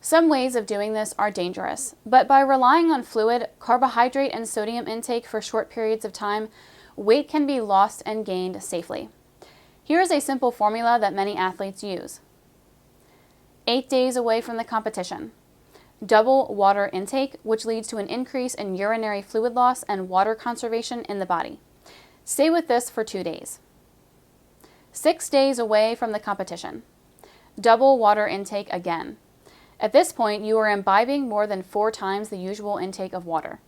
Some ways of doing this are dangerous, but by relying on fluid, carbohydrate, and sodium intake for short periods of time, weight can be lost and gained safely. Here is a simple formula that many athletes use. 8 days away from the competition. Double water intake, which leads to an increase in urinary fluid loss and water conservation in the body. Stay with this for 2 days. 6 days away from the competition. Double water intake again. At this point, you are imbibing more than 4 times the usual intake of water.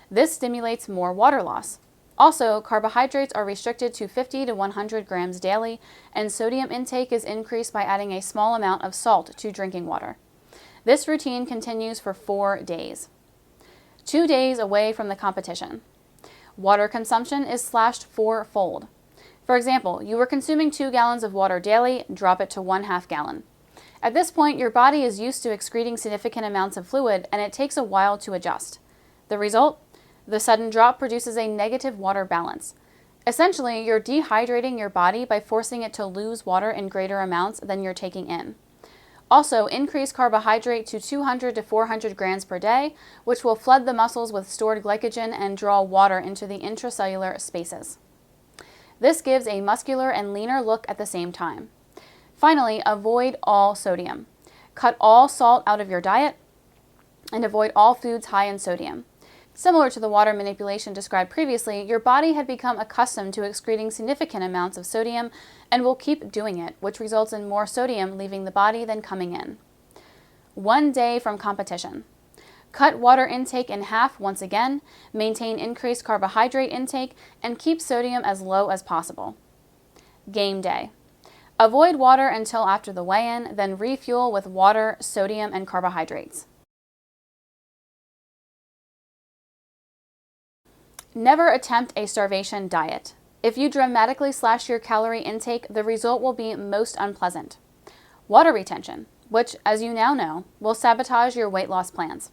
This stimulates more water loss. Also, carbohydrates are restricted to 50 to 100 grams daily, and sodium intake is increased by adding a small amount of salt to drinking water. This routine continues for 4 days. 2 days away from the competition. Water consumption is slashed 4-fold. For example, you were consuming 2 gallons of water daily, drop it to 1/2 gallon. At this point, your body is used to excreting significant amounts of fluid, and it takes a while to adjust. The result? The sudden drop produces a negative water balance. Essentially, you're dehydrating your body by forcing it to lose water in greater amounts than you're taking in. Also, increase carbohydrate to 200 to 400 grams per day, which will flood the muscles with stored glycogen and draw water into the intracellular spaces. This gives a muscular and leaner look at the same time. Finally, avoid all sodium. Cut all salt out of your diet and avoid all foods high in sodium. Similar to the water manipulation described previously, your body had become accustomed to excreting significant amounts of sodium and will keep doing it, which results in more sodium leaving the body than coming in. 1 day from competition. Cut water intake in half once again, maintain increased carbohydrate intake, and keep sodium as low as possible. Game day. Avoid water until after the weigh-in, then refuel with water, sodium, and carbohydrates. Never attempt a starvation diet. If you dramatically slash your calorie intake, the result will be most unpleasant. Water retention, which, as you now know, will sabotage your weight loss plans.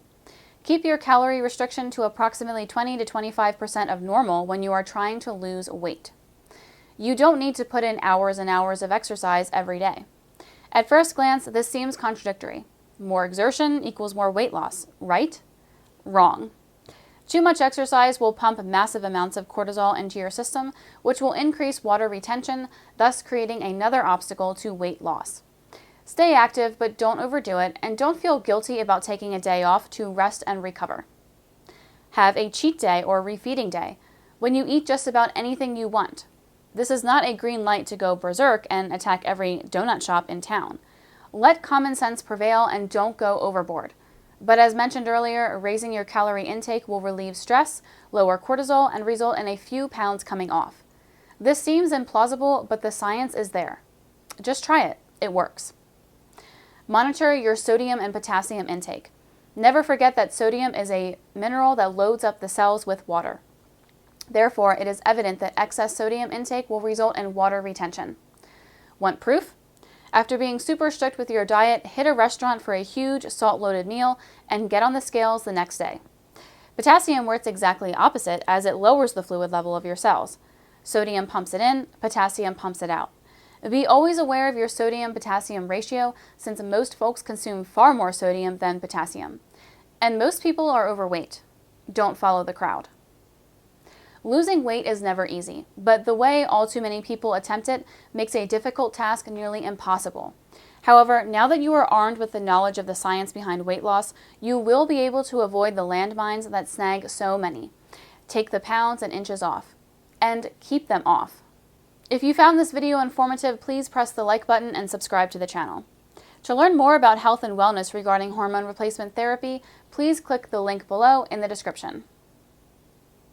Keep your calorie restriction to approximately 20 to 25% of normal when you are trying to lose weight. You don't need to put in hours and hours of exercise every day. At first glance, this seems contradictory. More exertion equals more weight loss, right? Wrong. Too much exercise will pump massive amounts of cortisol into your system, which will increase water retention, thus creating another obstacle to weight loss. Stay active, but don't overdo it, and don't feel guilty about taking a day off to rest and recover. Have a cheat day or refeeding day, when you eat just about anything you want. This is not a green light to go berserk and attack every donut shop in town. Let common sense prevail and don't go overboard. But as mentioned earlier, raising your calorie intake will relieve stress, lower cortisol, and result in a few pounds coming off. This seems implausible, but the science is there. Just try it. It works. Monitor your sodium and potassium intake. Never forget that sodium is a mineral that loads up the cells with water. Therefore, it is evident that excess sodium intake will result in water retention. Want proof? After being super strict with your diet, hit a restaurant for a huge salt-loaded meal and get on the scales the next day. Potassium works exactly opposite, as it lowers the fluid level of your cells. Sodium pumps it in, potassium pumps it out. Be always aware of your sodium-potassium ratio, since most folks consume far more sodium than potassium. And most people are overweight. Don't follow the crowd. Losing weight is never easy, but the way all too many people attempt it makes a difficult task nearly impossible. However, now that you are armed with the knowledge of the science behind weight loss, you will be able to avoid the landmines that snag so many. Take the pounds and inches off, and keep them off. If you found this video informative, please press the like button and subscribe to the channel. To learn more about health and wellness regarding hormone replacement therapy, please click the link below in the description.